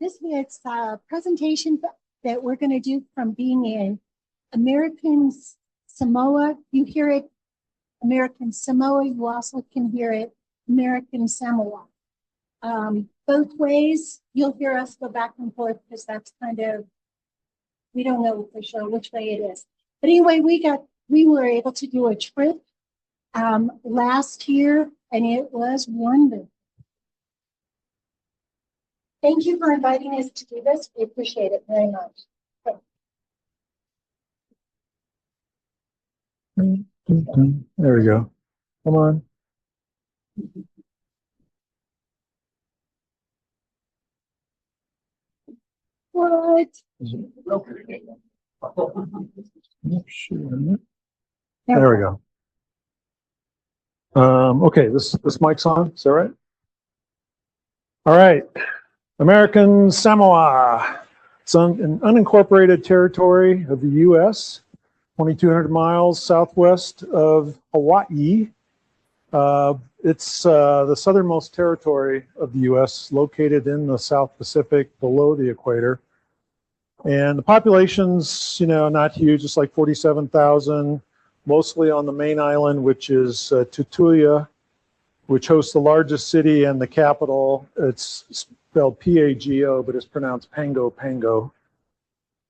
This is a presentation that we're going to do from being in American Samoa. You hear it American Samoa. You also can hear it American Samoa. Both ways, you'll hear us go back and forth because that's kind of, we don't know for sure which way it is. But anyway, we were able to do a trip last year, and it was wonderful. Thank you for inviting us to do this. We appreciate it very much. There we go. Come on. What? There we go. Okay, this mic's on. Is that right? All right. American Samoa. It's an unincorporated territory of the U.S., 2,200 miles southwest of Hawaii. It's the southernmost territory of the U.S., located in the South Pacific below the equator. And the population's, not huge, just like 47,000, mostly on the main island, which is Tutuila, which hosts the largest city and the capital. It's spelled P-A-G-O, but it's pronounced Pango Pango.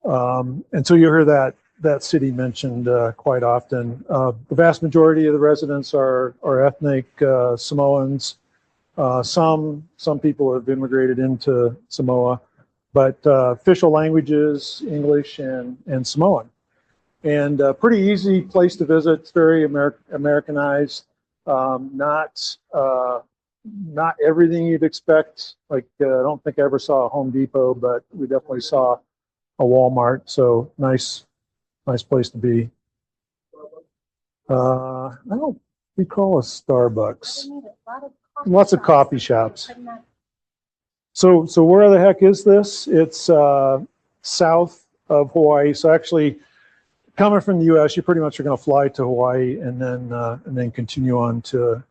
And so you hear that city mentioned quite often. The vast majority of the residents are ethnic Samoans. Some people have immigrated into Samoa, but official languages, English and Samoan. And a pretty easy place to visit. It's very Americanized. Not everything you'd expect. Like, I don't think I ever saw a Home Depot, but we definitely saw a Walmart. So nice place to be. I don't recall a Starbucks. Lots of coffee shops. So where the heck is this? It's south of Hawaii. So actually, coming from the U.S., you pretty much are going to fly to Hawaii and then continue on to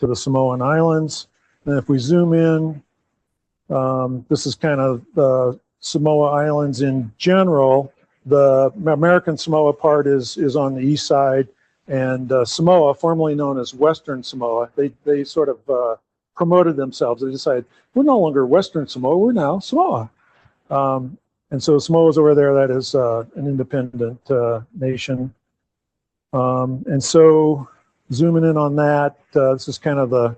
the Samoan Islands. And if we zoom in, this is kind of the Samoa Islands in general. The American Samoa part is on the east side, and Samoa, formerly known as Western Samoa, they sort of promoted themselves. They decided, we're no longer Western Samoa, we're now Samoa. And so Samoa's over there. That is an independent nation. And so zooming in on that, this is kind of the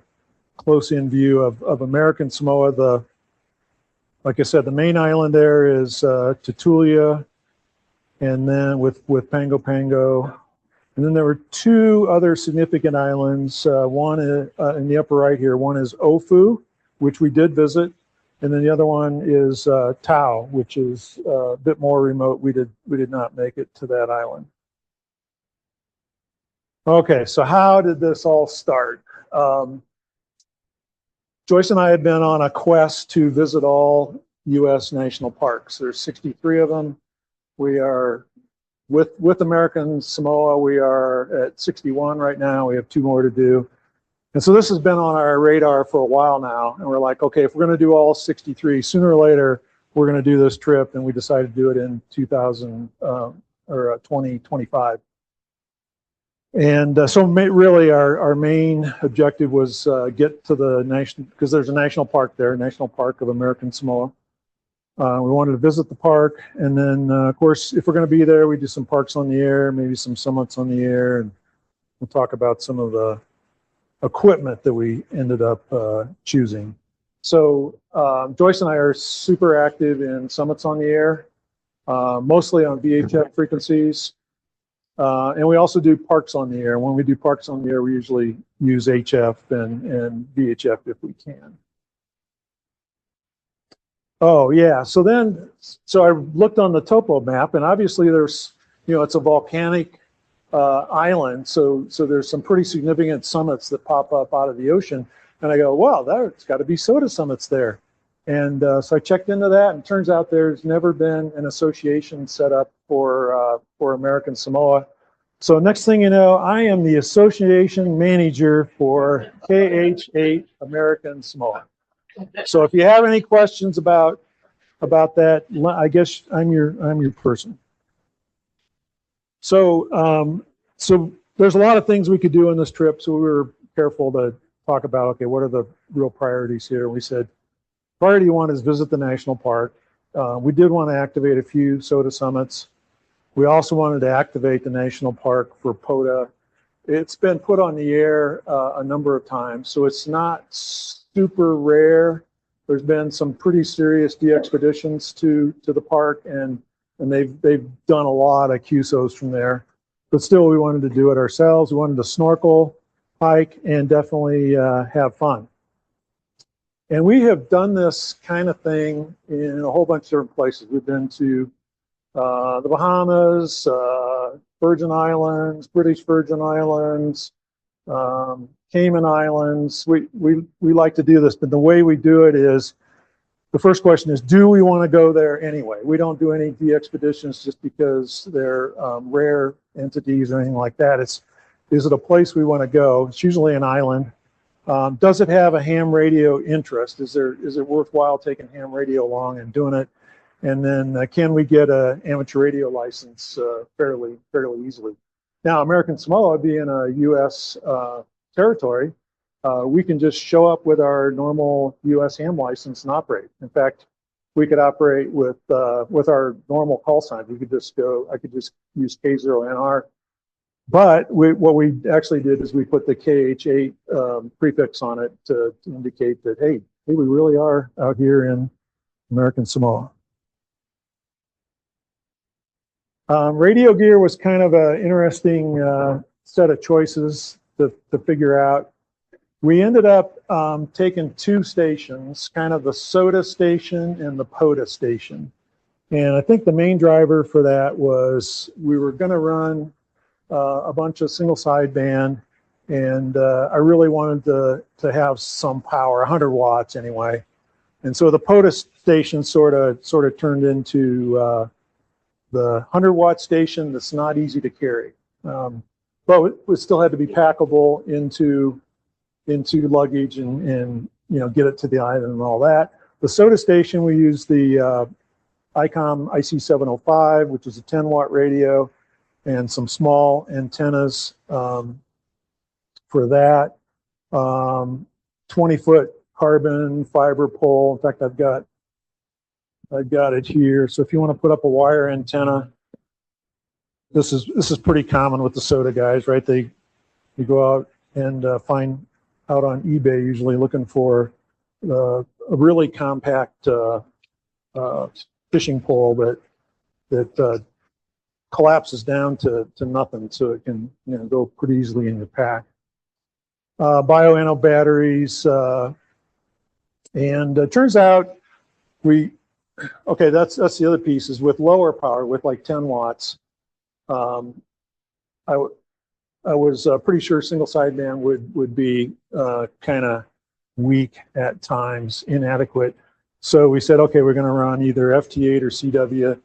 close-in view of American Samoa. Like I said, the main island there is Tutuila, and then with Pango Pango. And then there were two other significant islands. One in the upper right here, one is Ofu, which we did visit. And then the other one is Tau, which is a bit more remote. We did not make it to that island. Okay, so how did this all start? Joyce and I had been on a quest to visit all U.S. national parks. There's 63 of them. We are, with American Samoa, we are at 61 right now. We have 2 more to do. And so this has been on our radar for a while now. And we're like, okay, if we're going to do all 63, sooner or later, we're going to do this trip. And we decided to do it in 2025. And so really our main objective was get to the national, because there's a national park there, National Park of American Samoa. We wanted to visit the park, and then of course, if we're going to be there, we do some parks on the air, maybe some summits on the air, and we'll talk about some of the equipment that we ended up choosing. So Joyce and I are super active in summits on the air, mostly on VHF frequencies. And we also do parks on the air. When we do parks on the air, we usually use HF and VHF if we can. Oh yeah, so I looked on the topo map, and obviously there's, it's a volcanic island, so there's some pretty significant summits that pop up out of the ocean. And I go, wow, there's got to be soda summits there. And so I checked into that, and it turns out there's never been an association set up for American Samoa. So next thing you know, I am the association manager for KH8 American Samoa. So if you have any questions about about that, I guess I'm your person. So so there's a lot of things we could do on this trip. So we were careful to talk about, okay, what are the real priorities here? We said priority one is visit the national park. We did want to activate a few SOTA summits. We also wanted to activate the national park for POTA. It's been put on the air a number of times, so it's not super rare. There's been some pretty serious de-expeditions to the park, and they've done a lot of QSOs from there. But still, we wanted to do it ourselves. We wanted to snorkel, hike, and definitely have fun. And we have done this kind of thing in a whole bunch of different places. We've been to the Bahamas, Virgin Islands, British Virgin Islands, Cayman Islands. We like to do this, but the way we do it is, the first question is, do we want to go there anyway? We don't do any de-expeditions just because they're rare entities or anything like that. Is it a place we want to go? It's usually an island. Does it have a ham radio interest? Is it worthwhile taking ham radio along and doing it? And then can we get an amateur radio license fairly easily? Now, American Samoa being a U.S. territory, we can just show up with our normal U.S. ham license and operate. In fact, we could operate with our normal call sign. We could just go. I could just use K0NR. But what we actually did is we put the KH8 prefix on it to indicate that, hey, we really are out here in American Samoa. Radio gear was kind of an interesting set of choices to figure out. We ended up taking two stations, kind of the SOTA station and the POTA station. And I think the main driver for that was we were going to run a bunch of single sideband, and I really wanted to have some power, 100 watts anyway. And so the POTA station sort of turned into the 100-watt station that's not easy to carry, but it still had to be packable into luggage and get it to the island and all that. The SOTA station, we use the ICOM IC705, which is a 10-watt radio, and some small antennas for that. 20-foot carbon fiber pole. In fact, I've got it here. So if you want to put up a wire antenna, this is pretty common with the SOTA guys, right? You go out and find out on eBay, usually looking for a really compact fishing pole that collapses down to nothing, so it can go pretty easily in your pack. Bioanode batteries, and it turns out that's the other piece, is with lower power, with like 10 watts. I was pretty sure single sideband would be kind of weak at times, inadequate. So we said, okay, we're going to run either FT8 or CW.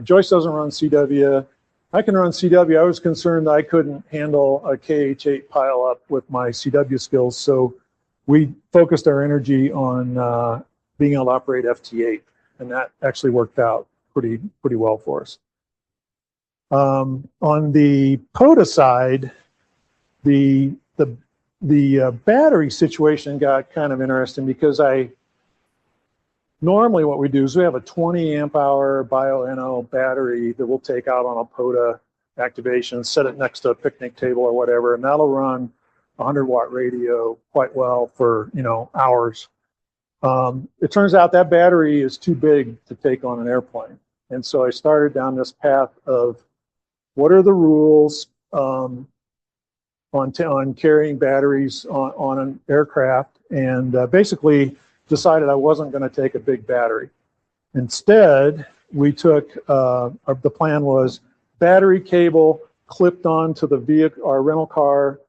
Joyce doesn't run CW. I can run CW. I was concerned I couldn't handle a KH8 pileup with my CW skills, so we focused our energy on being able to operate FT8, and that actually worked out pretty well for us. On the POTA side, the battery situation got kind of interesting, because normally what we do is we have a 20 amp hour bioNO battery that we'll take out on a POTA activation, set it next to a picnic table or whatever, and that'll run a 100-watt radio quite well for hours. It turns out that battery is too big to take on an airplane, and so I started down this path of what are the rules on carrying batteries on an aircraft, and basically decided I wasn't going to take a big battery. Instead, we took the plan was battery cable clipped onto the vehicle, our rental car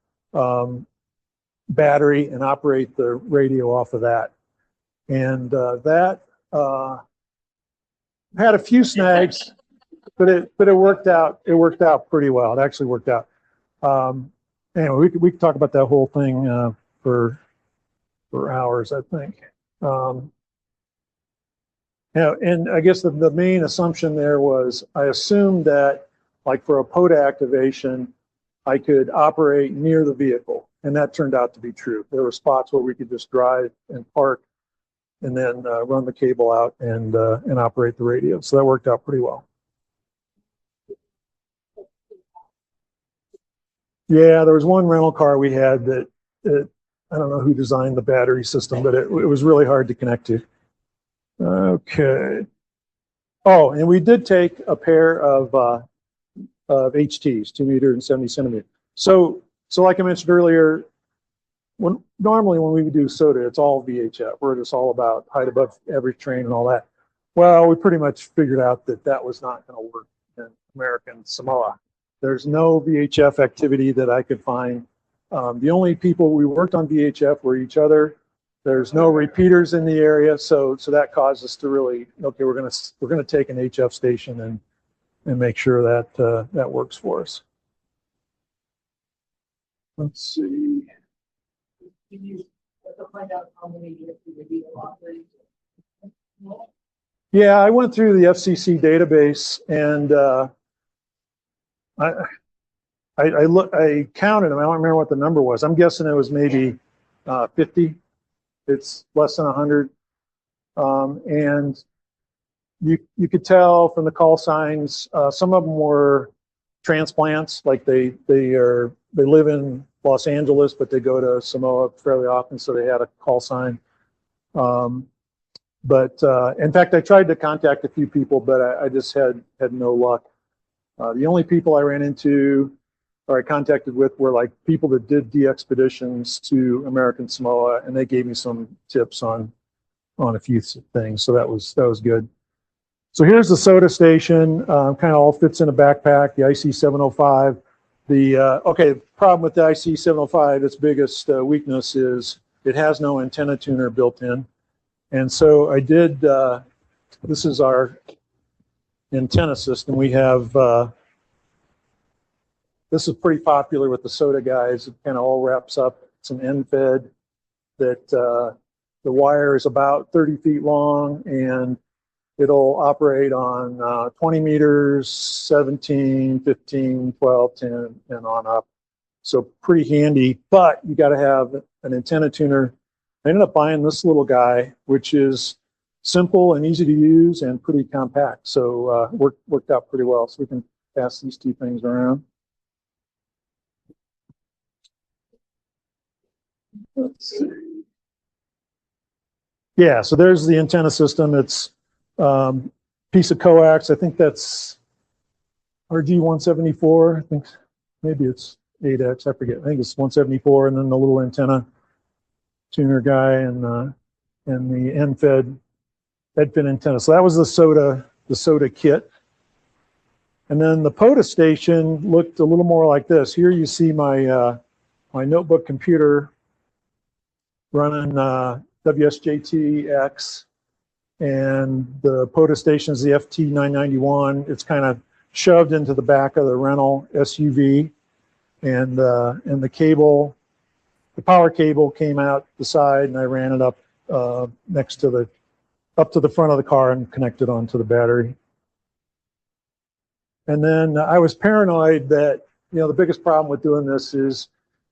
battery, and operate the radio off of that. And that had a few snags, but it worked out. It worked out pretty well. It actually worked out. Anyway, we could talk about that whole thing for hours, I think. Yeah, and I guess the main assumption there was I assumed that, like for a POTA activation, I could operate near the vehicle, and that turned out to be true. There were spots where we could just drive and park, and then run the cable out and operate the radio. So that worked out pretty well. Yeah, there was one rental car we had that I don't know who designed the battery system, but it was really hard to connect to. Okay. Oh, and we did take a pair of HTs, 2 meter and 70 centimeter. So like I mentioned earlier, normally when we do SOTA, it's all VHF, where it's all about height above average train and all that. Well, we pretty much figured out that that was not going to work in American Samoa. There's no VHF activity that I could find. The only people we worked on VHF were each other. There's no repeaters in the area, so that caused us to really, okay, we're gonna take an HF station and make sure that that works for us. Let's see. Can you find out how many video operators? Yeah, I went through the FCC database and I counted them. I don't remember what the number was. I'm guessing it was maybe 50. It's less than 100. And you could tell from the call signs, some of them were transplants, like they live in Los Angeles, but they go to Samoa fairly often, so they had a call sign. But in fact, I tried to contact a few people, but I just had no luck. The only people I ran into or I contacted with were like people that did de-expeditions to American Samoa, and they gave me some tips on a few things. So that was good. So here's the SOTA station. Kind of all fits in a backpack. The IC 705. The problem with the IC 705, its biggest weakness is it has no antenna tuner built in. And so I did. This is our antenna system. We have. This is pretty popular with the SOTA guys. It kind of all wraps up. It's an end fed that the wire is about 30 feet long, and it'll operate on 20 meters, 17, 15, 12, 10, and on up. So pretty handy, but you got to have an antenna tuner. I ended up buying this little guy, which is simple and easy to use and pretty compact. So worked out pretty well. So we can pass these two things around. Let's see. Yeah, so there's the antenna system. It's piece of coax. I think that's RG174. I think maybe it's 8X. I forget. I think it's 174, and then the little antenna tuner guy and the end-fed antenna. So that was the SOTA kit. And then the POTA station looked a little more like this. Here you see my my notebook computer running WSJT-X, and the POTA station is the FT991. It's kind of shoved into the back of the rental SUV, and the cable, the power cable came out the side, and I ran it up up to the front of the car and connected onto the battery. And then I was paranoid that, the biggest problem with doing this is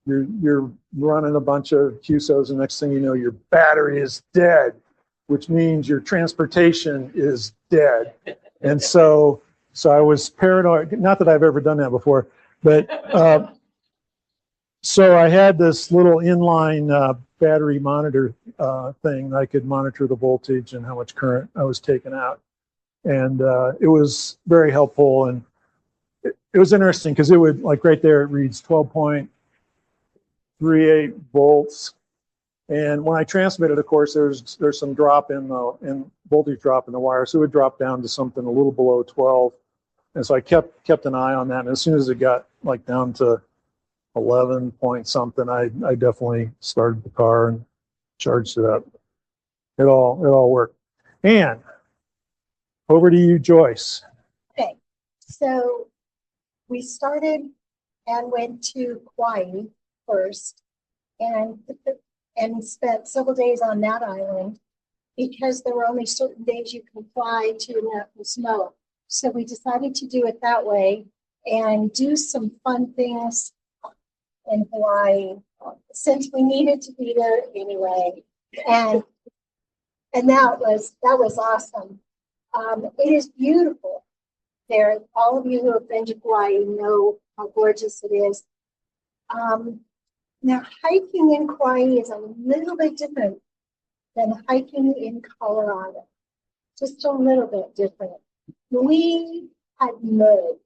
you're running a bunch of QSOs, and next thing you know, your battery is dead, which means your transportation is dead. And so I was paranoid. Not that I've ever done that before, but so I had this little inline battery monitor thing. I could monitor the voltage and how much current I was taking out, and it was very helpful. And it was interesting because it would, like right there, it reads 12.38 volts. And when I transmitted, of course, there's some drop in voltage drop in the wire, so it would drop down to something a little below 12. And so I kept an eye on that. And as soon as it got like down to 11 point something, I definitely started the car and charged it up. It all worked. And over to you, Joyce. Okay, so we started and went to Kauai first, and spent several days on that island. because there were only certain days you can fly to American Samoa. So we decided to do it that way and do some fun things in Hawaii since we needed to be there anyway. And that was awesome. It is beautiful there. All of you who have been to Hawaii know how gorgeous it is. Now, hiking in Hawaii is a little bit different than hiking in Colorado. Just a little bit different. We had mud.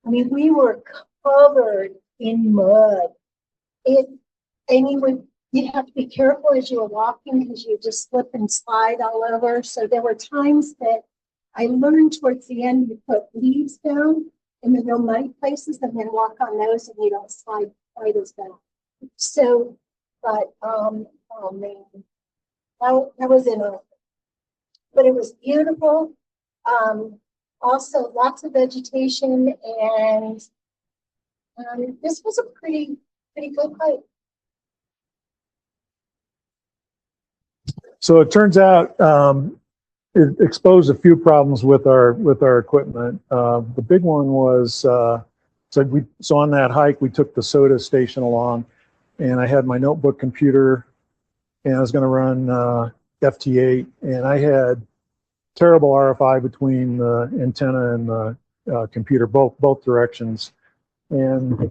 I mean, we were covered in mud. You'd have to be careful as you were walking because you just slip and slide all over. So there were times that I learned towards the end to put leaves down in the real muddy places and then walk on those and you don't slide quite as bad. So, but, oh man, that was interesting. But it was beautiful. Also, lots of vegetation, and this was a pretty good hike. So it turns out it exposed a few problems with our equipment. The big one was so on that hike we took the soda station along, and I had my notebook computer, and I was going to run FT8, and I had terrible RFI between the antenna and the computer, both directions. And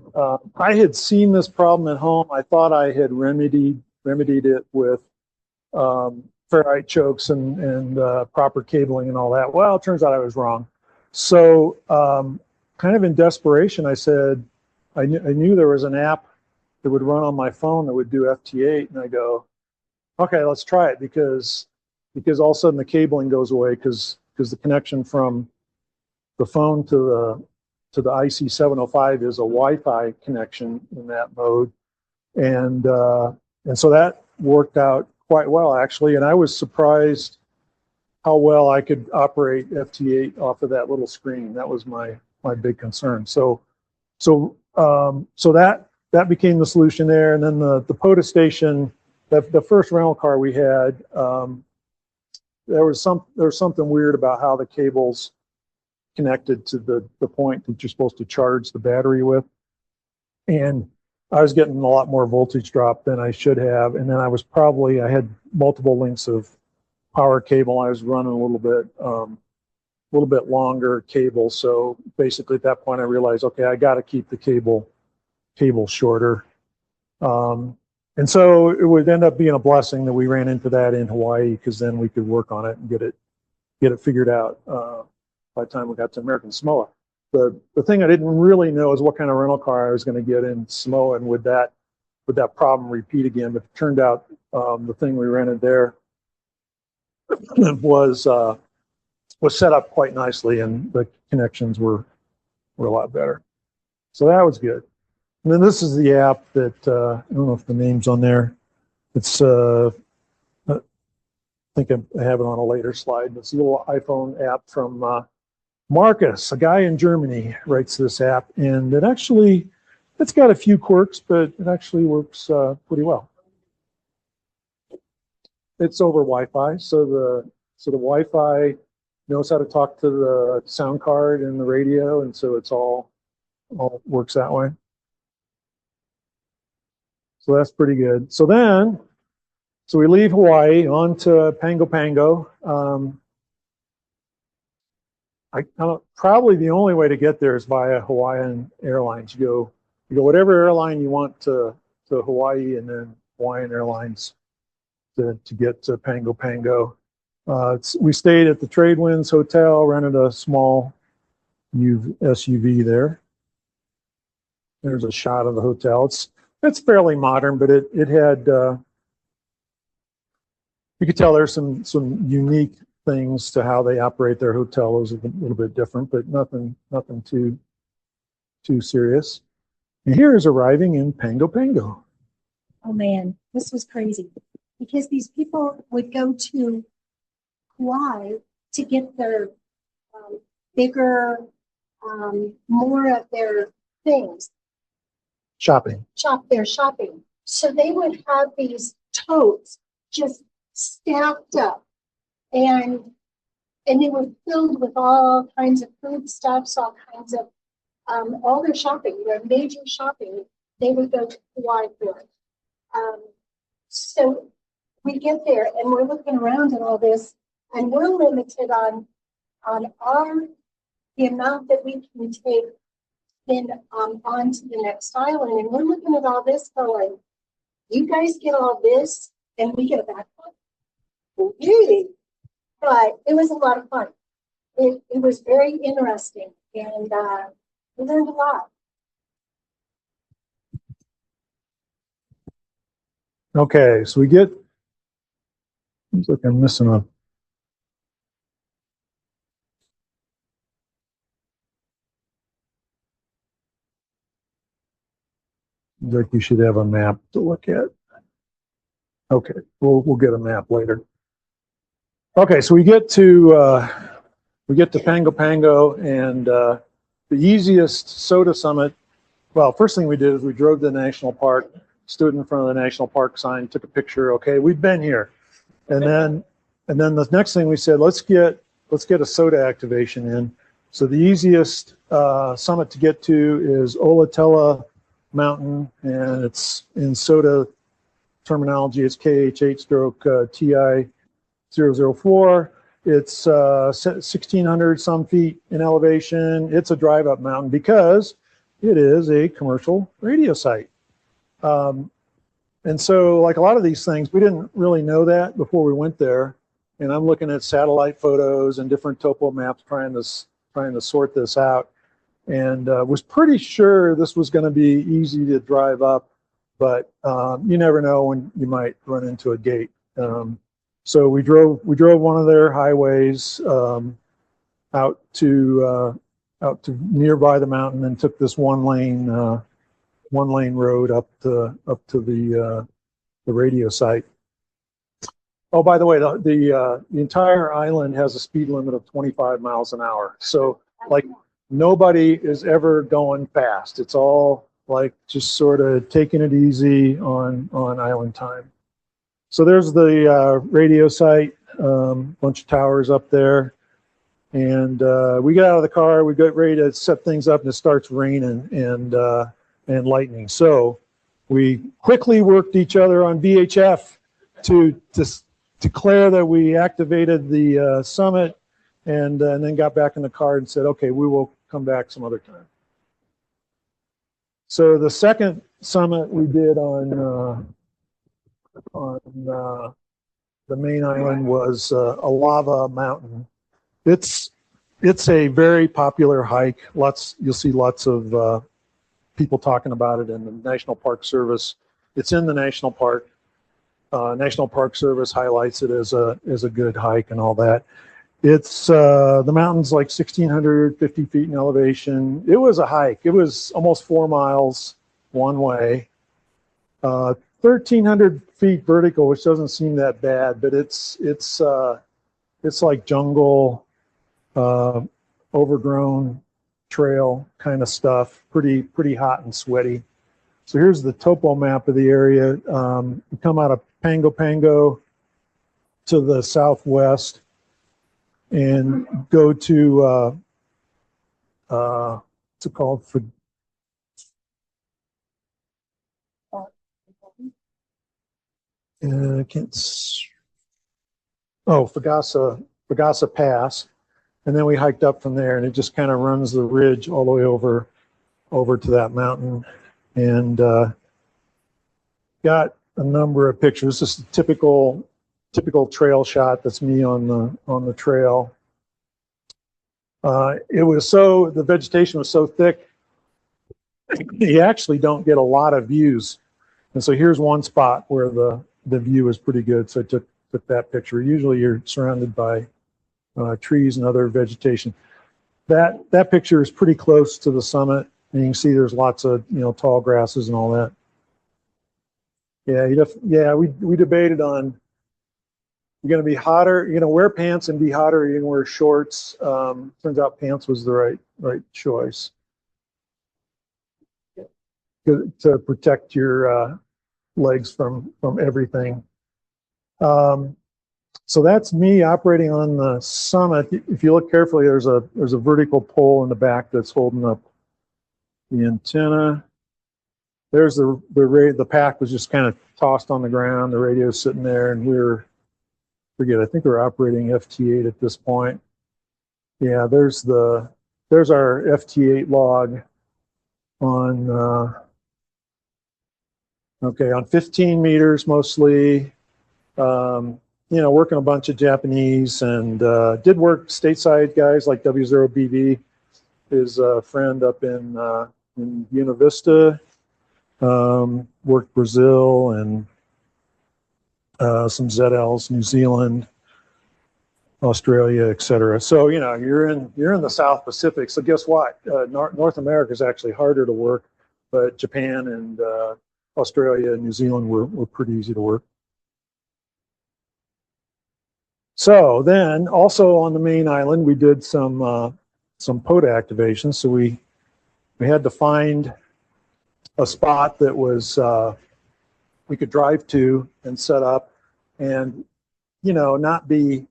I had seen this problem at home. I thought I had remedied it with ferrite chokes and proper cabling and all that. Well, it turns out I was wrong. So kind of in desperation, I said, I knew there was an app that would run on my phone that would do FT8, and I go, okay, let's try it, because all of a sudden the cabling goes away because the connection from the phone to the IC705 is a Wi-Fi connection in that mode, and so that worked out quite well actually, and I was surprised how well I could operate FT8 off of that little screen. That was my big concern. So that became the solution there, and then the POTA station, the first rental car we had. There was something weird about how the cables connected to the point that you're supposed to charge the battery with. And I was getting a lot more voltage drop than I should have. And then I had multiple lengths of power cable. I was running a little bit longer cable. So basically at that point I realized, okay, I got to keep the cable shorter. And so it would end up being a blessing that we ran into that in Hawaii, because then we could work on it and get it figured out by the time we got to American Samoa. The thing I didn't really know is what kind of rental car I was going to get in Samoa, and would that problem repeat again. But it turned out the thing we rented there was set up quite nicely, and the connections were a lot better. So that was good. And then this is the app that, I don't know if the name's on there. It's, I think I have it on a later slide. It's a little iPhone app from Marcus, a guy in Germany, writes this app. And it's got a few quirks, but it actually works pretty well. It's over Wi-Fi. So the Wi-Fi knows how to talk to the sound card and the radio. And so it's all works that way. So that's pretty good. So we leave Hawaii on to Pango Pango. Probably the only way to get there is via Hawaiian Airlines. You go whatever airline you want to Hawaii, and then Hawaiian Airlines to get to Pango Pango. We stayed at the Tradewinds Hotel, rented a small SUV there. There's a shot of the hotel. It's fairly modern, but it had, you could tell there's some unique things to how they operate their hotel. It was a little bit different, but nothing too serious. And here is arriving in Pango Pango. Oh man, this was crazy, because these people would go to Hawaii to get their bigger, more of their things. Shopping. Their shopping. So they would have these totes just stacked up And they were filled with all kinds of foodstuffs, all kinds of, all their shopping, their major shopping, they would go to Hawaii for. So we get there and we're looking around at all this, and we're limited on the amount that we can take then on to the next island. And we're looking at all this going, you guys get all this and we get a backpack? Really? But it was a lot of fun. It was very interesting, and we learned a lot. Okay, so we get, looks like I'm missing a. Like you should have a map to look at. Okay, we'll get a map later. Okay, so we get to Pango Pango, and the easiest soda summit. Well, first thing we did is we drove to the national park, stood in front of the national park sign, took a picture. Okay, we've been here, and then the next thing we said, let's get a soda activation in. So the easiest summit to get to is Olatella Mountain, and it's in soda terminology. It's KH8-TI-004. It's 1,600 some feet in elevation. It's a drive-up mountain because it is a commercial radio site. And so, like a lot of these things, we didn't really know that before we went there. And I'm looking at satellite photos and different topo maps, trying to sort this out. And was pretty sure this was going to be easy to drive up, but you never know when you might run into a gate. So we drove one of their highways out to nearby the mountain, and took this one lane road up to the radio site. Oh, by the way, the entire island has a speed limit of 25 miles an hour. So like, nobody is ever going fast. It's all like just sort of taking it easy on island time. So there's the radio site, bunch of towers up there. And we get out of the car, we get ready to set things up, and it starts raining and lightning. So we quickly worked each other on VHF to declare that we activated the summit, and then got back in the car and said, okay, we will come back some other time. So the second summit we did on the main island was Alava Mountain. It's a very popular hike. You'll see lots of people talking about it in the National Park Service. It's in the national park. National Park Service highlights it as a good hike and all that. It's the mountain's like 1,650 feet in elevation. It was a hike. It was almost 4 miles one way, 1,300 feet vertical, which doesn't seem that bad, but it's like jungle, overgrown trail kind of stuff. Pretty hot and sweaty. So here's the topo map of the area. You come out of Pango Pango to the southwest, and go to what's it called? I can't. Oh, Fagasa Pass, and then we hiked up from there, and it just kind of runs the ridge all the way over to that mountain, and got a number of pictures. This is a typical trail shot. That's me on the trail. The vegetation was so thick, you actually don't get a lot of views. And so here's one spot where the view is pretty good. So I took that picture. Usually you're surrounded by trees and other vegetation. That picture is pretty close to the summit, and you can see there's lots of tall grasses and all that. Yeah, we debated on, you're going to be hotter, you're going to wear pants and be hotter, you're going to wear shorts. Turns out pants was the right choice to protect your legs from everything. So that's me operating on the summit. If you look carefully, there's a vertical pole in the back that's holding up the antenna. There's the pack was just kind of tossed on the ground. The radio's sitting there, and I think we're operating FT8 at this point. Yeah, there's our FT8 log on on 15 meters mostly. Working a bunch of Japanese, and did work stateside guys like W0BV, his friend up in Buena Vista. Worked Brazil and some ZLs, New Zealand, Australia, etc. So you're in the South Pacific. So guess what? North America is actually harder to work, but Japan and Australia and New Zealand were pretty easy to work. So then, also on the main island, we did some POTA activations. So we had to find a spot that was we could drive to and set up, and not be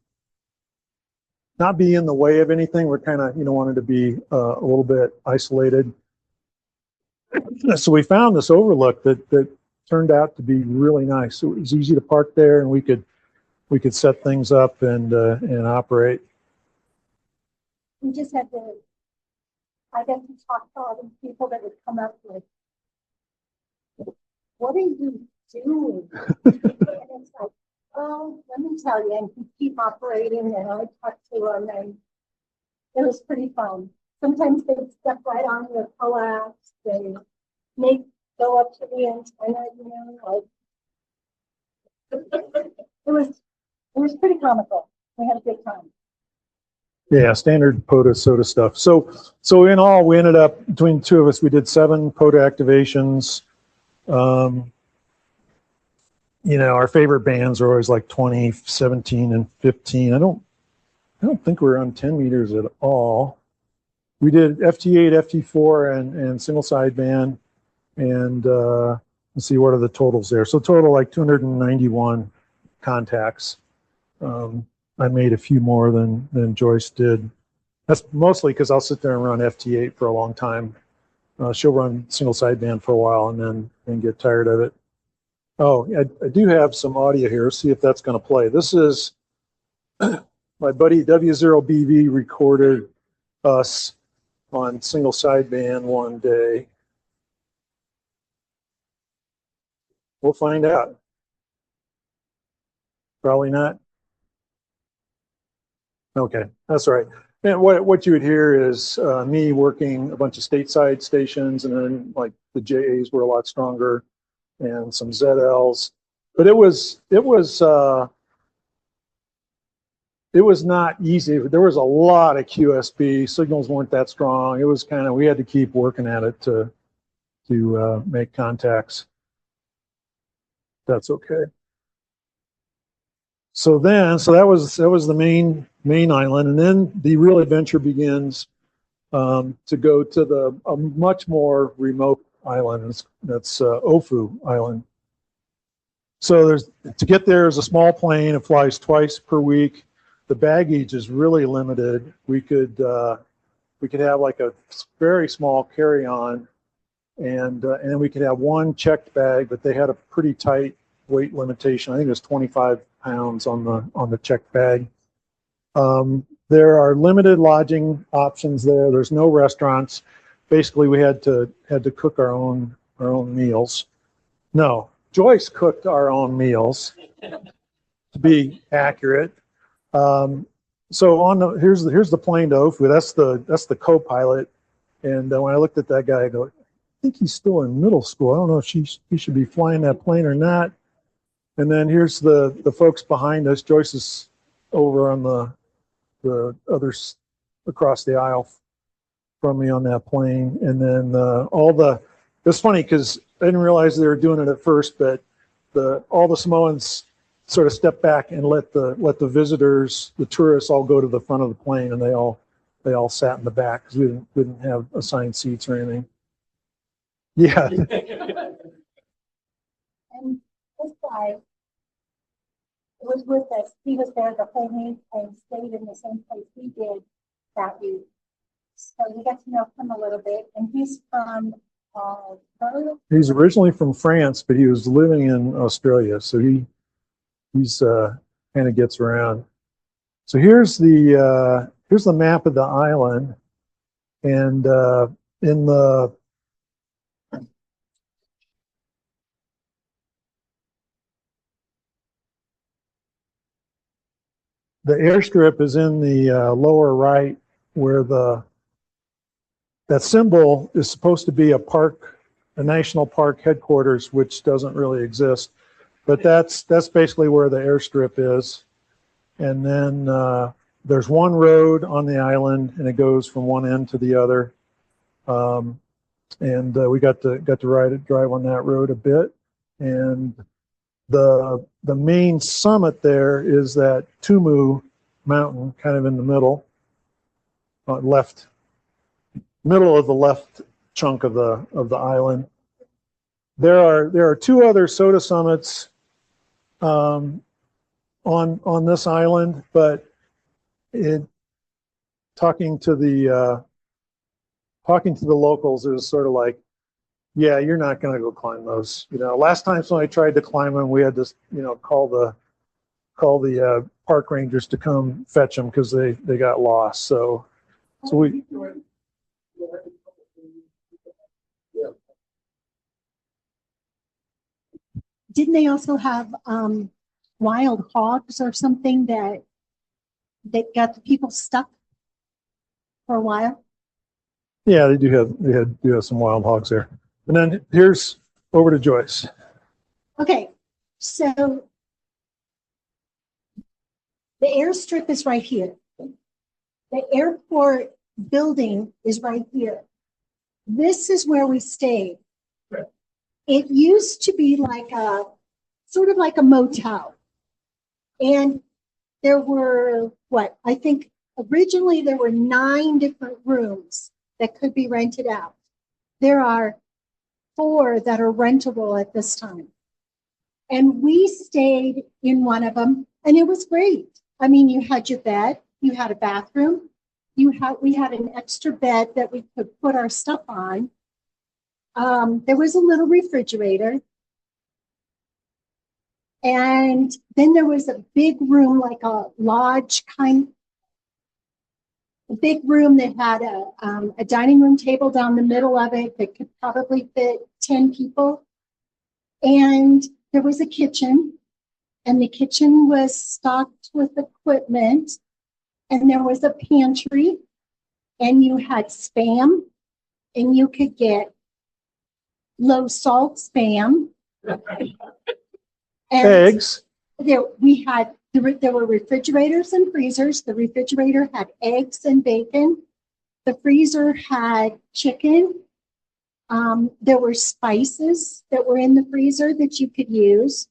in the way of anything. We're kind of wanted to be a little bit isolated. So we found this overlook that turned out to be really nice. So it was easy to park there, and we could set things up and operate. We just had to, I got to talk to all these people that would come up with, what are you doing? And it's like, oh, let me tell you, and you keep operating, and I talked to them, and it was pretty fun. Sometimes they'd step right on the coax, they make go up to the antenna, it was pretty comical. We had a good time. Yeah, standard POTA SOTA stuff. So in all, we ended up, between the two of us, we did 7 POTA activations. Our favorite bands are always like 20, 17, and 15. I don't think we're on 10 meters at all. We did FT8, FT4, and single sideband. And let's see, what are the totals there? So total like 291 contacts. I made a few more than Joyce did. That's mostly because I'll sit there and run FT8 for a long time. She'll run single sideband for a while and then get tired of it. Oh, I do have some audio here. See if that's going to play. This is my buddy W0BV recorded us on single sideband one day. We'll find out. Probably not. Okay, that's all right. And what you would hear is me working a bunch of stateside stations, and then like the JAs were a lot stronger, and some ZLs. But it was not easy. There was a lot of QSB. Signals weren't that strong. It was kind of, we had to keep working at it to make contacts. That's okay. So that was the main island, and then the real adventure begins to go to a much more remote island. That's Ofu Island. So to get there is a small plane. It flies twice per week. The baggage is really limited. We could have like a very small carry-on, and then we could have one checked bag, but they had a pretty tight weight limitation. I think it was 25 pounds on the checked bag. There are limited lodging options there. There's no restaurants. Basically, we had to cook our own meals. No, Joyce cooked our own meals, to be accurate. So here's the plane to Ofu. That's the co-pilot. And when I looked at that guy, I go, I think he's still in middle school. I don't know if he should be flying that plane or not. And then here's the folks behind us. Joyce is over on the others across the aisle from me on that plane. And then it's funny because I didn't realize they were doing it at first, but all the Samoans sort of stepped back and let the visitors, the tourists, all go to the front of the plane, and they all sat in the back because we didn't have assigned seats or anything. Yeah. And this guy, was with us. He was there the whole week and stayed in the same place we did that week. So we got to know him a little bit, and he's from He's originally from France, but he was living in Australia, so he's kind of gets around. So here's the map of the island, and in the airstrip is in the lower right, where that symbol is supposed to be a park, a national park headquarters, which doesn't really exist. But that's basically where the airstrip is. And then there's one road on the island, and it goes from one end to the other. And we got to drive on that road a bit. And the main summit there is that Tumu mountain, kind of in the middle, middle of the left chunk of the island. There are two other soda summits on this island, but talking to the locals, it was sort of like, yeah, you're not going to go climb those. Last time somebody tried to climb them, we had to call the park rangers to come fetch them because they got lost. So we. Didn't they also have wild hogs or something that got the people stuck for a while? Yeah, they do have some wild hogs there. And then here's over to Joyce. Okay, so the airstrip is right here. The airport building is right here. This is where we stayed. It used to be like sort of like a motel. And there were, I think originally there were 9 different rooms that could be rented out. There are 4 that are rentable at this time. And we stayed in one of them, and it was great. I mean, you had your bed, you had a bathroom, we had an extra bed that we could put our stuff on. There was a little refrigerator. And then there was a big room, like a lodge a big room that had a dining room table down the middle of it that could probably fit 10 people. And there was a kitchen, and the kitchen was stocked with equipment, and there was a pantry, and you had Spam, and you could get low salt Spam. And eggs. There were refrigerators and freezers. The refrigerator had eggs and bacon. The freezer had chicken. There were spices that were in the freezer that you could use.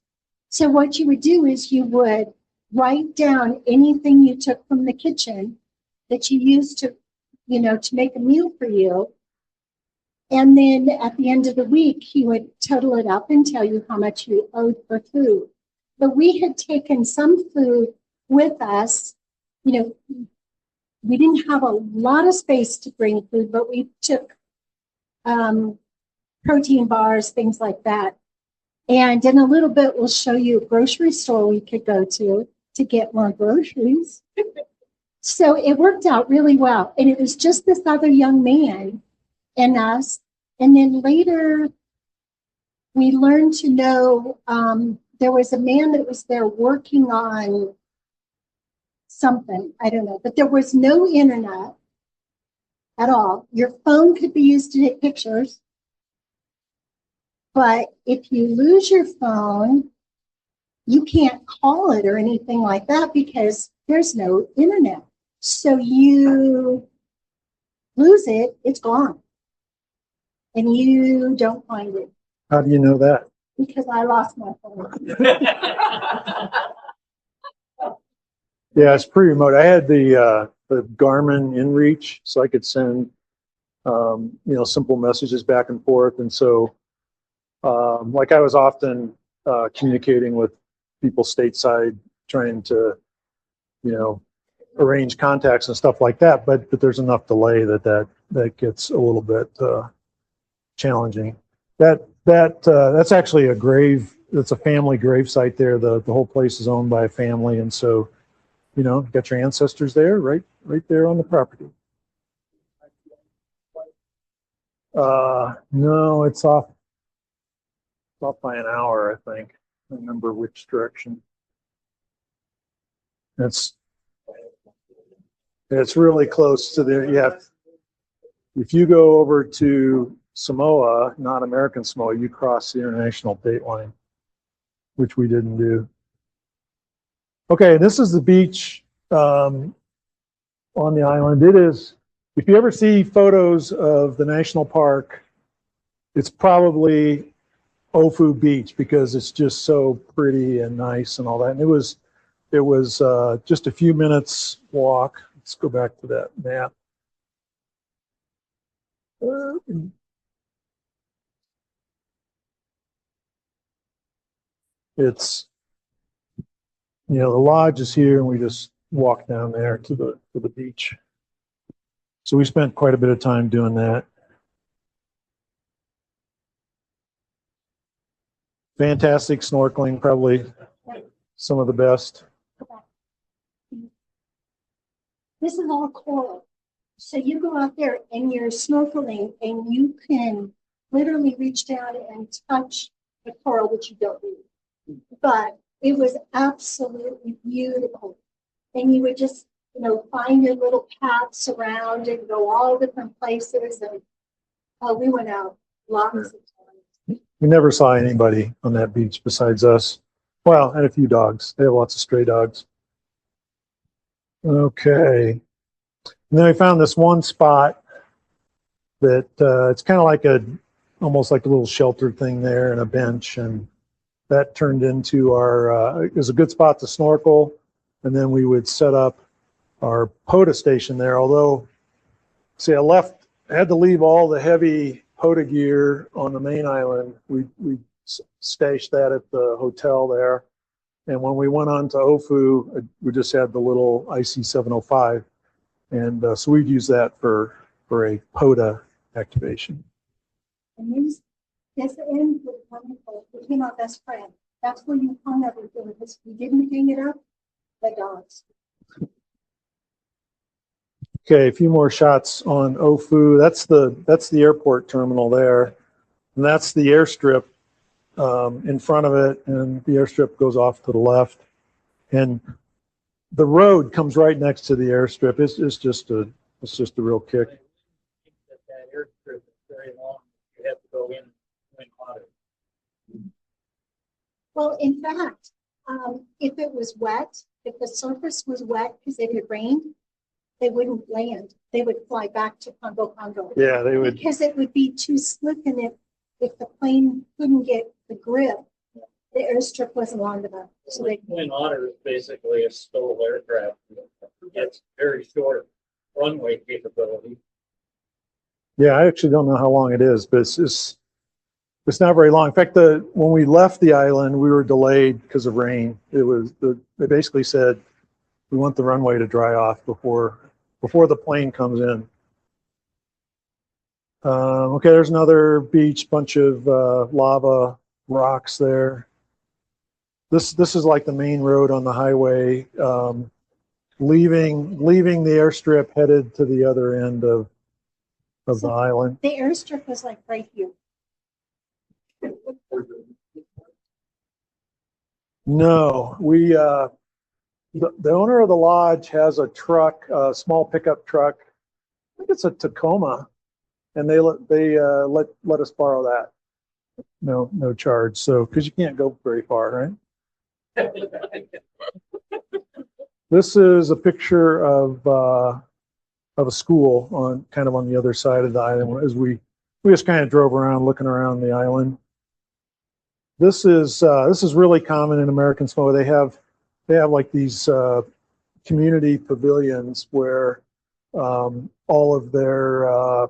So what you would do is you would write down anything you took from the kitchen that you used to make a meal for you. And then at the end of the week, he would total it up and tell you how much you owed for food. But we had taken some food with us. We didn't have a lot of space to bring food, but we took protein bars, things like that. And in a little bit, we'll show you a grocery store we could go to get more groceries. So it worked out really well. And it was just this other young man and us. And then later, we learned to know there was a man that was there working on something, I don't know, but there was no internet at all. Your phone could be used to take pictures, but if you lose your phone, you can't call it or anything like that because there's no internet. So you lose it, it's gone. And you don't find it. How do you know that? Because I lost my phone. Yeah, it's pretty remote. I had the Garmin InReach, so I could send simple messages back and forth. And so, I was often communicating with people stateside trying to, you know, arrange contacts and stuff like that. But there's enough delay that gets a little bit challenging. That's actually a grave. That's a family grave site there. The whole place is owned by a family, and so, you know, you got your ancestors there, right there on the property. No, it's off by an hour, I think. I don't remember which direction. It's really close to the, yeah. If you go over to Samoa, not American Samoa, you cross the international date line, which we didn't do. Okay, this is the beach on the island. It is, if you ever see photos of the national park, it's probably Ofu Beach because it's just so pretty and nice and all that. And it was just a few minutes walk. Let's go back to that map. It's, you know, the lodge is here, and we just walk down there to the beach. So we spent quite a bit of time doing that. Fantastic snorkeling, probably some of the best. This is all coral. So you go out there and you're snorkeling and you can literally reach down and touch the coral, which you don't need. But it was absolutely beautiful. And you would just, you know, find your little paths around and go all different places. And we went out lots of times. We never saw anybody on that beach besides us. Well, and a few dogs. They have lots of stray dogs. Okay. And then we found this one spot that it's kind of like almost like a little sheltered thing there and a bench, and that turned into our, it was a good spot to snorkel, and then we would set up our POTA station there. Although, see, I had to leave all the heavy POTA gear on the main island. We stashed that at the hotel there. And when we went on to Ofu, we just had the little IC 705. And so we'd use that for a POTA activation. And this end was wonderful. It became our best friend. That's where you hung everything. Because we didn't hang it up, the dogs. Okay, a few more shots on Ofu. That's the airport terminal there, and that's the airstrip in front of it, and the airstrip goes off to the left, and the road comes right next to the airstrip. It's just a real kick. That airstrip is very long. You have to go in water. Well, in fact, if it was wet, if the surface was wet because it had rained, they wouldn't land. They would fly back to Congo. Yeah, they would. Because it would be too slick, and if the plane couldn't get the grip, the airstrip wasn't long enough. So Twin Otter is basically a STOL aircraft. It's very short runway capability. Yeah, I actually don't know how long it is, but it's not very long. In fact, when we left the island, we were delayed because of rain. They basically said we want the runway to dry off before the plane comes in. Okay, there's another beach, bunch of lava rocks there. This is like the main road on the highway, leaving the airstrip, headed to the other end of the island. the airstrip was like right here. No, the owner of the lodge has a truck, a small pickup truck. I think it's a Tacoma, and they let us borrow that. No charge. So because you can't go very far, right? This is a picture of a school on the other side of the island. As we just kind of drove around, looking around the island. This is really common in American Samoa. They have like these community pavilions where all of their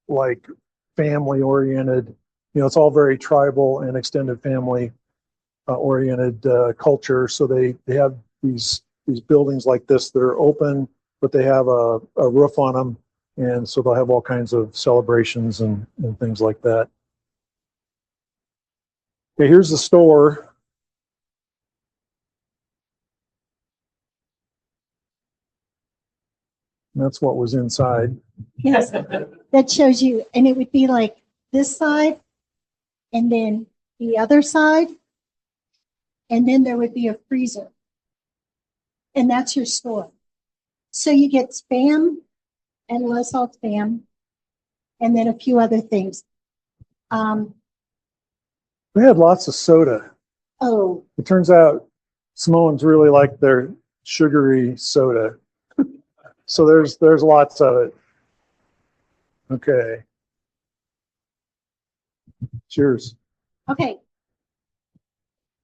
like family oriented, it's all very tribal and extended family oriented culture. So they have these buildings like this that are open, but they have a roof on them. And so they'll have all kinds of celebrations and things like that. Okay, here's the store. And that's what was inside. Yes, that shows you, and it would be like this side, and then the other side, and then there would be a freezer. And that's your store. So you get Spam and low salt Spam, and then a few other things. We had lots of soda. Oh, It turns out Samoans really like their sugary soda. So there's lots of it. Okay. Cheers. okay.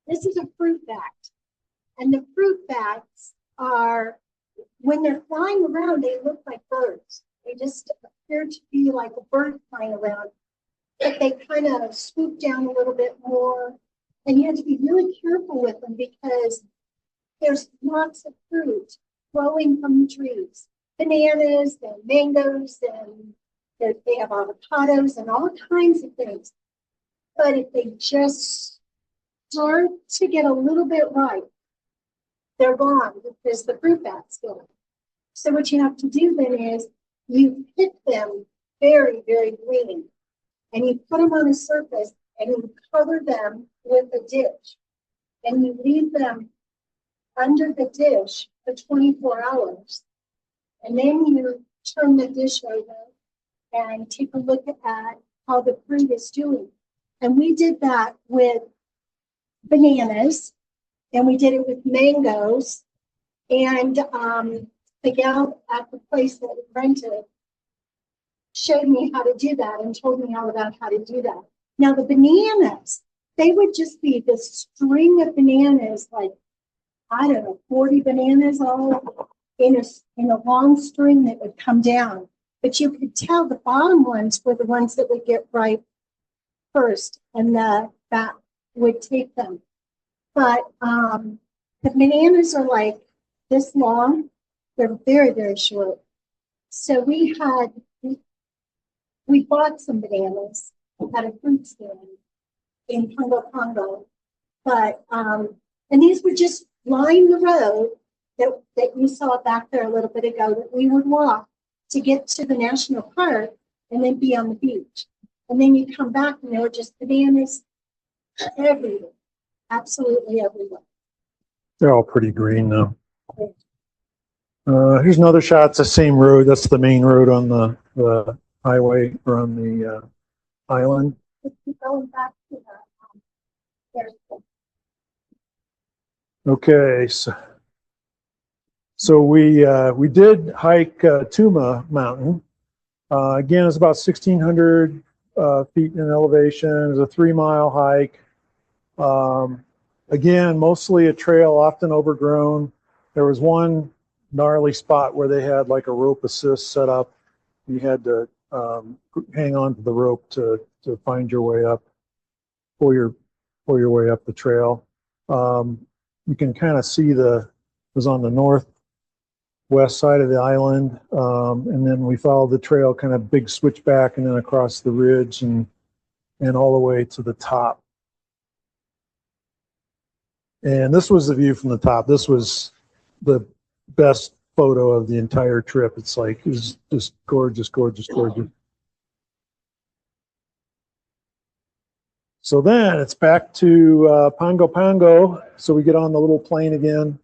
This is a fruit bat. And the fruit bats are, when they're flying around, they look like birds. They just appear to be like a bird flying around. But they kind of swoop down a little bit more. And you have to be really careful with them because there's lots of fruit growing from the trees. Bananas and mangoes, and they have avocados and all kinds of things. But if they just start to get a little bit ripe, they're gone because the fruit bat's gone. So what you have to do then is you pick them very, very green, and you put them on a surface and you cover them with a dish, and you leave them under the dish for 24 hours. And then you turn the dish over and take a look at how the fruit is doing. And we did that with bananas, and we did it with mangoes. And the gal at the place that we rented showed me how to do that and told me all about how to do that. Now the bananas, they would just be this string of bananas, like, I don't know, 40 bananas all in a long string that would come down. But you could tell the bottom ones were the ones that would get ripe first, and the bat would take them. But the bananas are like this long. They're very, very short. So we bought some bananas at a fruit stand in Congo. But and these would just line the road that you saw back there a little bit ago that we would walk to get to the national park and then be on the beach. And then you come back and there were just bananas everywhere, absolutely everywhere. They're all pretty green though. Here's another shot. It's the same road. That's the main road on the highway or on the island. Let's keep going back to there's Okay, so we did hike Tuma Mountain. Again, it's about 1,600 feet in elevation. It's a 3-mile hike. Again, mostly a trail, often overgrown. There was one gnarly spot where they had like a rope assist set up. You had to hang on to the rope to find your way up, pull your way up the trail. You can kind of see it was on the northwest side of the island, and then we followed the trail, kind of big switchback, and then across the ridge and all the way to the top. And this was the view from the top. This was the best photo of the entire trip. It's like, it was just gorgeous, gorgeous, gorgeous. So then it's back to Pongo. So we get on the little plane again,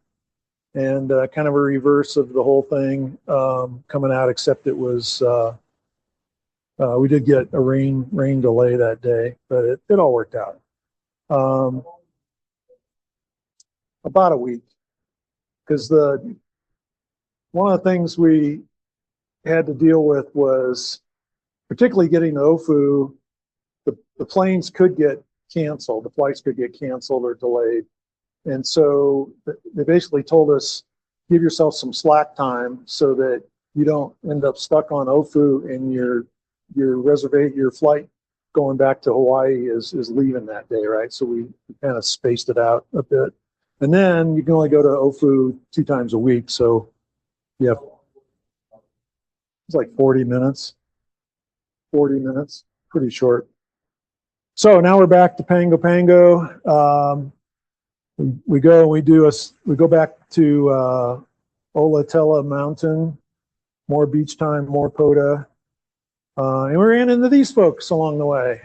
and kind of a reverse of the whole thing coming out, except it was, we did get a rain delay that day, but it all worked out. About a week, because one of the things we had to deal with was, particularly getting to Ofu, the planes could get canceled, the flights could get canceled or delayed. And so they basically told us, give yourself some slack time so that you don't end up stuck on Ofu and your flight going back to Hawaii is leaving that day, right? So we kind of spaced it out a bit. And then you can only go to Ofu 2 times a week. So yeah, it's like 40 minutes, pretty short. So now we're back to Pango Pango. We go and we go back to Olatella Mountain, more beach time, more POTA. And we ran into these folks along the way.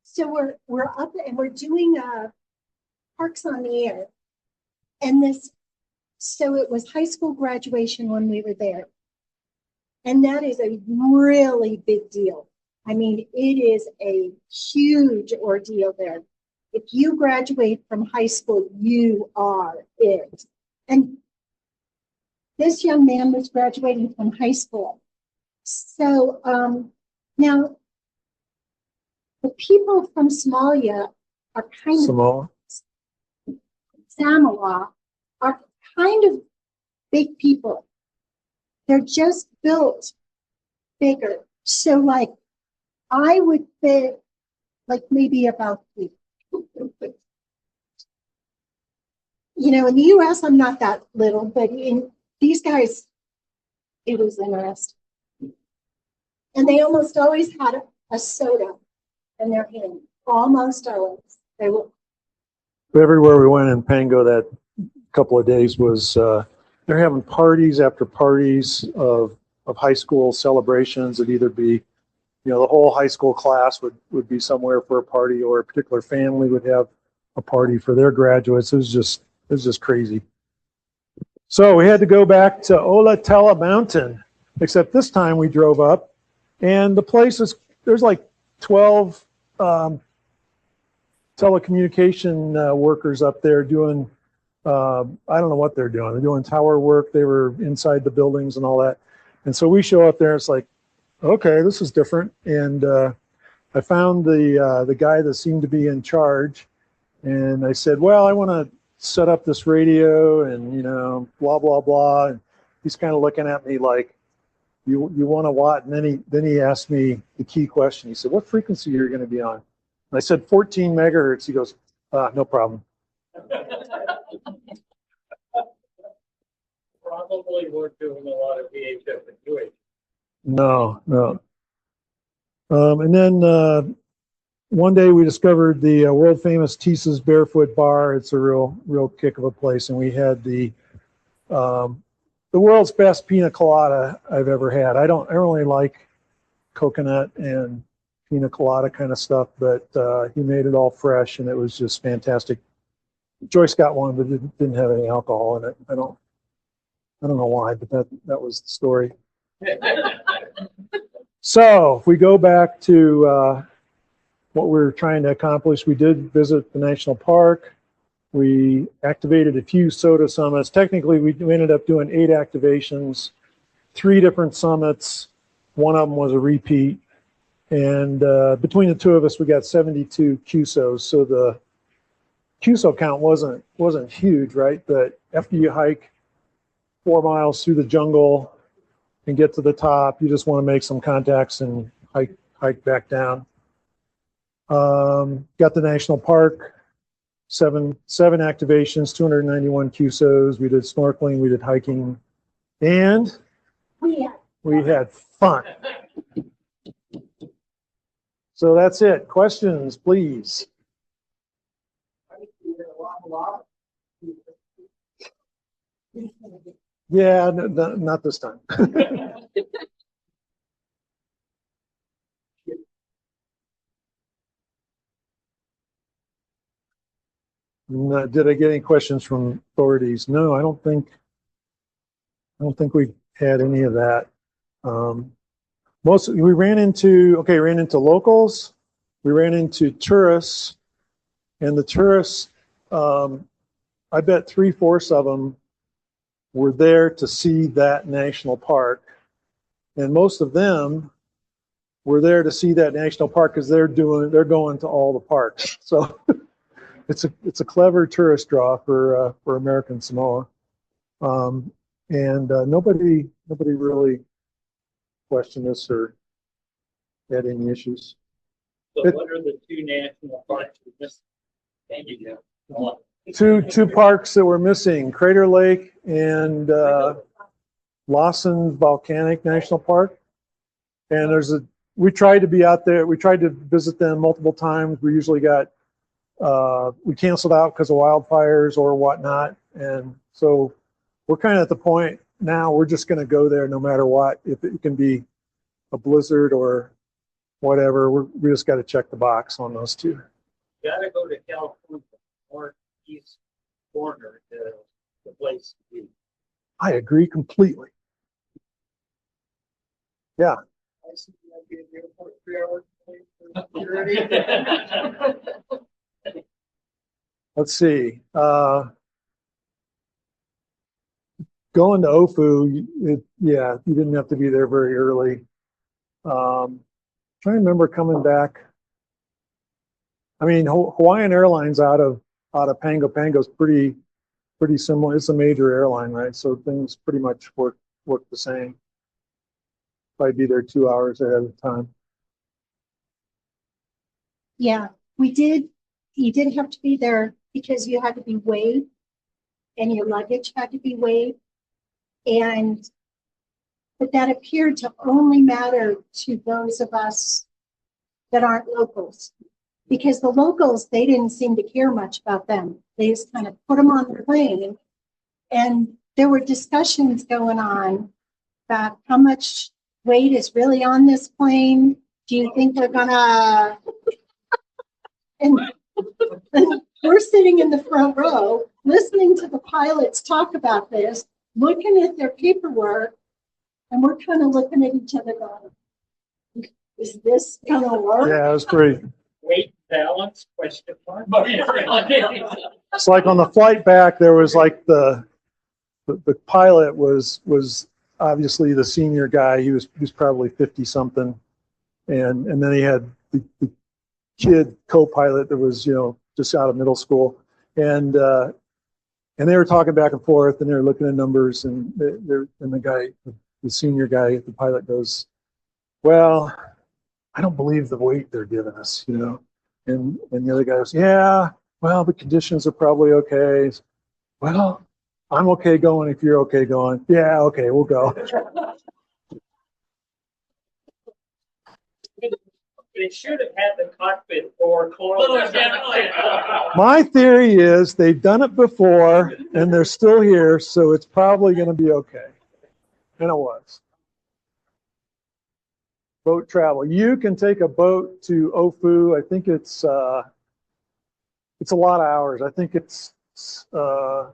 So we're up and we're doing Parks on the Air. And so it was high school graduation when we were there. And that is a really big deal. I mean, it is a huge ordeal there. If you graduate from high school, you are it. And this young man was graduating from high school. So now the people from Somalia are kind Samoa. of Samoa are kind of big people. They're just built bigger. So like I would fit like maybe about 3. You know, in the US, I'm not that little, but in these guys, it was interesting. And they almost always had a soda in their hand. Almost always. They were. Everywhere we went in Pango that couple of days was they're having parties after parties of high school celebrations. It'd either be, you know, the whole high school class would be somewhere for a party, or a particular family would have a party for their graduates. It was just crazy. So we had to go back to Olatella Mountain, except this time we drove up, and the place is, there's like 12 telecommunication workers up there doing, I don't know what they're doing. They're doing tower work. They were inside the buildings and all that. And so we show up there. It's like, okay, this is different. And I found the guy that seemed to be in charge, and I said, well, I want to set up this radio, and you know, blah blah blah. And he's kind of looking at me like, you want to what? And then he asked me the key question. He said, what frequency are you going to be on? And I said 14 megahertz. He goes, no problem. Probably weren't doing a lot of VHF and UHF. No. And then one day we discovered the world famous Tisa's Barefoot Bar. It's a real kick of a place, and we had the world's best pina colada I've ever had. I don't really like coconut and pina colada kind of stuff, but he made it all fresh, and it was just fantastic. Joyce got one, but it didn't have any alcohol in it. I don't know why, but that was the story. So if we go back to what we're trying to accomplish, we did visit the national park. We activated a few SOTA summits. Technically, we ended up doing 8 activations, 3 different summits. One of them was a repeat. And between the two of us, we got 72 QSOs. So the QSO count wasn't huge, right? But after you hike 4 miles through the jungle and get to the top, you just want to make some contacts and hike back down. Got the national park, seven activations, 291 QSOs. We did snorkeling, we did hiking, and we had fun. So that's it. Questions, please. Yeah, no, not this time. Did I get any questions from authorities? No, I don't think we had any of that. We ran into locals, we ran into tourists, and the tourists, I bet 3/4 of them were there to see that national park, and most of them were there to see that national park because they're going to all the parks. So it's a clever tourist draw for American Samoa, and nobody really questioned us or had any issues. So what are the two national parks we missed? Thank you, Jim. Two parks that were missing, Crater Lake and Lawson Volcanic National Park. And we tried to be out there. We tried to visit them multiple times. We usually got, we canceled out because of wildfires or whatnot. And so we're kind of at the point now, we're just going to go there no matter what. If it can be a blizzard or whatever, we just got to check the box on those two. You gotta go to California, northeast corner, the place to be. I agree completely. Yeah. I see you might be at the airport 3 hours late. Let's see. Going to Ofu, yeah, you didn't have to be there very early. Trying to remember coming back. I mean, Hawaiian Airlines out of Pango Pango is pretty similar. It's a major airline, right? So things pretty much work the same. Probably be there 2 hours ahead of time. Yeah, we did. You did have to be there because you had to be weighed and your luggage had to be weighed. But that appeared to only matter to those of us that aren't locals. Because the locals, they didn't seem to care much about them. They just kind of put them on the plane. And there were discussions going on about how much weight is really on this plane. Do you think they're gonna... And we're sitting in the front row, listening to the pilots talk about this, looking at their paperwork, and we're kind of looking at each other going, is this gonna work? Yeah, it was pretty. Weight balance, question mark. It's like on the flight back, there was like the pilot was obviously the senior guy. He was probably 50 something, and then he had the kid co-pilot that was just out of middle school, and they were talking back and forth, and they were looking at numbers, and the senior guy, the pilot goes, well, I don't believe the weight they're giving us, and the other guy goes, yeah, well, the conditions are probably okay. Well, I'm okay going if you're okay going. Yeah, okay, we'll go. They should have had the cockpit door closed. My theory is they've done it before and they're still here, so it's probably going to be okay. And it was. Boat travel. You can take a boat to Ofu. I think it's a lot of hours. I think it's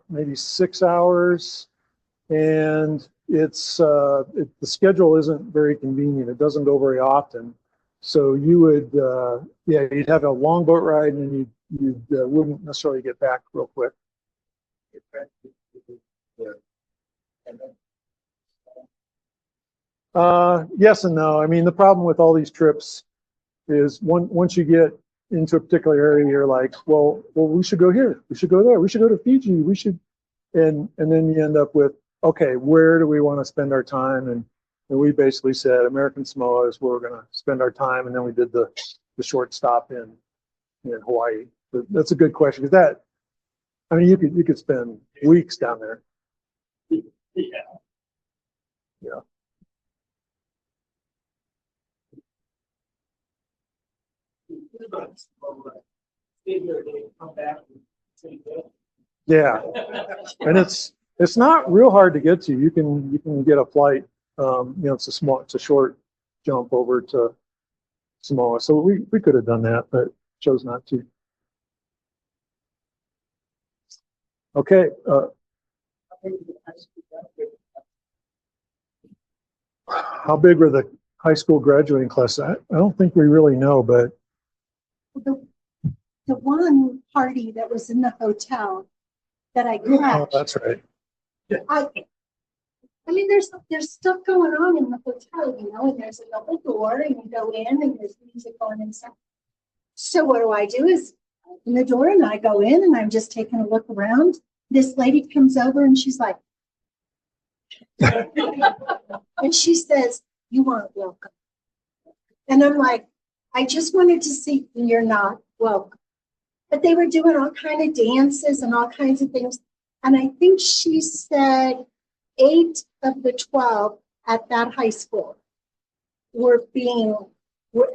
maybe 6 hours, and the schedule isn't very convenient. It doesn't go very often. So you would, you'd have a long boat ride, and you wouldn't necessarily get back real quick. Yes and no. I mean, the problem with all these trips is once you get into a particular area, you're like, well, we should go here. We should go there. We should go to Fiji. We should, and then you end up with, okay, where do we want to spend our time? And we basically said American Samoa is where we're going to spend our time, and then we did the short stop in Hawaii. But that's a good question, because you could spend weeks down there. Yeah. Yeah. Yeah, and it's not real hard to get to. You can get a flight. It's a short jump over to Samoa. So we could have done that, but chose not to. Okay. How big were the high school graduating classes? I don't think we really know, but the one party that was in the hotel that I oh, crashed. that's right. I mean, there's stuff going on in the hotel, and there's a double door, and you go in, and there's music going and stuff. So what do is open the door, and I go in, and I'm just taking a look around. This lady comes over, and she's like, and she says, "You aren't welcome." And I'm like, I just wanted to see you're not welcome. But they were doing all kind of dances and all kinds of things. And I think she said 8 of the 12 at that high school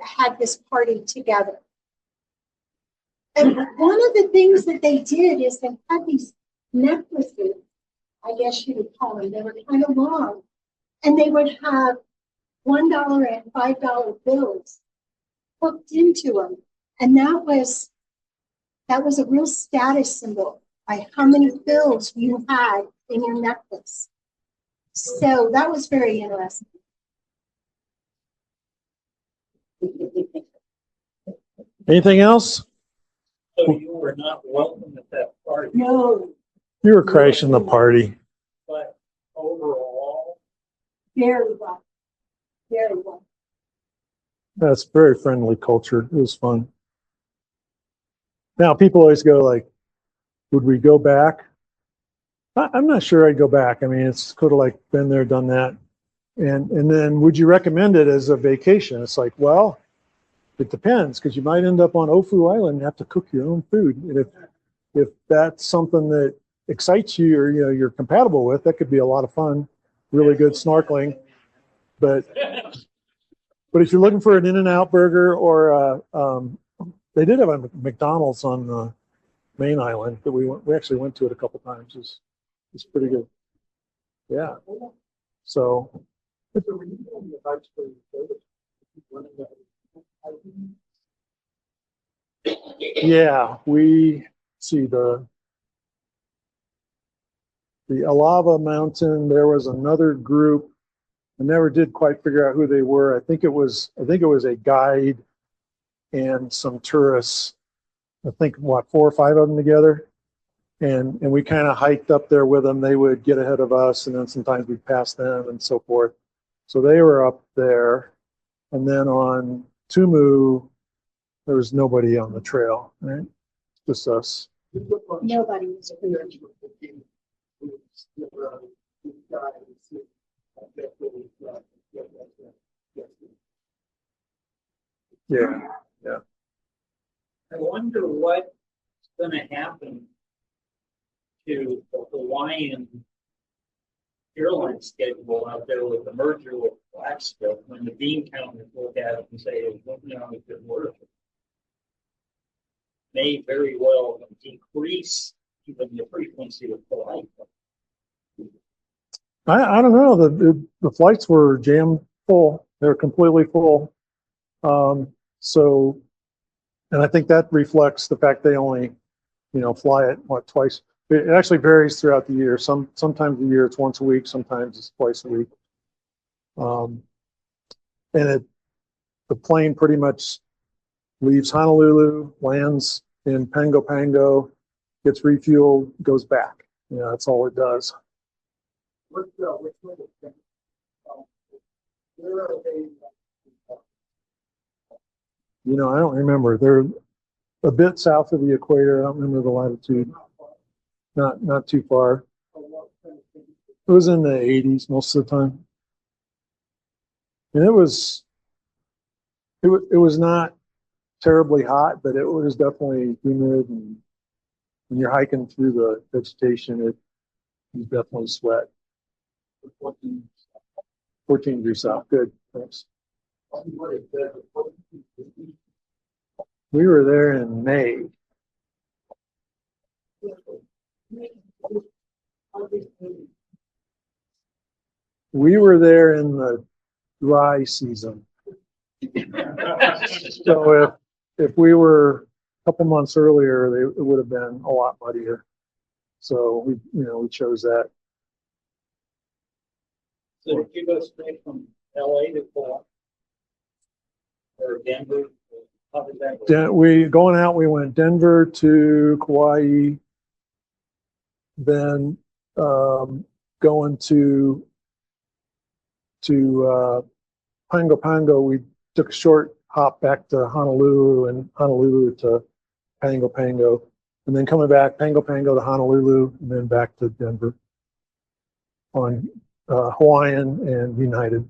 had this party together. And one of the things that they did is they had these necklaces, I guess you would call them. They were kind of long. And they would have $1 and $5 bills hooked into them. And that was a real status symbol by how many bills you had in your necklace. So that was very interesting. Anything else? So you were not welcome at that party. No, You were crashing the party. But overall, very well. Very well. That's very friendly culture. It was fun. Now, people always go like, would we go back? I'm not sure I'd go back. I mean, it's sort of like been there, done that. And then would you recommend it as a vacation? It's like, well, it depends, because you might end up on Ofu Island and have to cook your own food. And if that's something that excites you or you're compatible with, that could be a lot of fun. Really good snorkeling. But if you're looking for an In-N-Out burger or they did have a McDonald's on the main island that we actually went to it a couple times. It's pretty good. Yeah. So yeah, we see the Alava Mountain. There was another group. I never did quite figure out who they were. I think it was a guide and some tourists. I think 4 or 5 of them together. And we kind of hiked up there with them. They would get ahead of us, and then sometimes we'd pass them and so forth. So they were up there. And then on Tumu, there was nobody on the trail, right? Just us. Nobody was clear. Yeah. I wonder what's going to happen to the Hawaiian airline schedule out there with the merger with Blackstone when the bean counters look at it and say, well, it could work. May very well decrease even the frequency of flight. I don't know. The flights were jammed full. They were completely full. So, and I think that reflects the fact they only, fly it twice. It actually varies throughout the year. Sometimes the year it's once a week. Sometimes it's twice a week. And the plane pretty much leaves Honolulu, lands in Pango Pango, gets refueled, goes back. That's all it does. I don't remember. They're a bit south of the equator. I don't remember the latitude. Not too far. It was in the 80s most of the time. And it was not terribly hot, but it was definitely humid, and when you're hiking through the vegetation, you definitely sweat. 14 degrees south. Good. Thanks. We were there in May. We were there in the dry season. So if we were a couple months earlier, it would have been a lot muddier. So we chose that. So did you go straight from LA to Kauai or Denver? How did that go? Going out, we went Denver to Kauai, then going to Pango Pango. We took a short hop back to Honolulu, and Honolulu to Pango Pango, and then coming back Pango Pango to Honolulu, and then back to Denver on Hawaiian and United.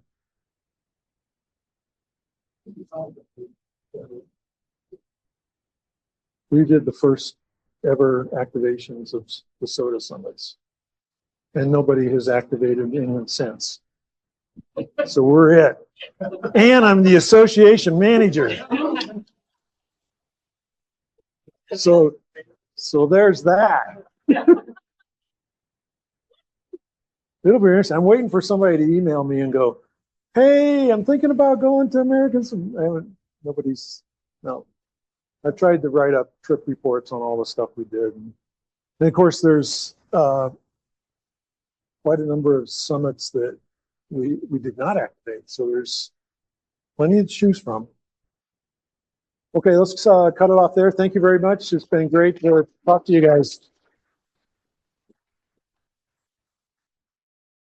We did the first ever activations of the soda summits. And nobody has activated anyone since. So we're it. And I'm the association manager. So there's that. It'll be interesting. I'm waiting for somebody to email me and go, hey, I'm thinking about going to American Samoa. No. I've tried to write up trip reports on all the stuff we did. And of course, there's quite a number of summits that we did not activate. So there's plenty to choose from. Okay, let's cut it off there. Thank you very much. It's been great to talk to you guys.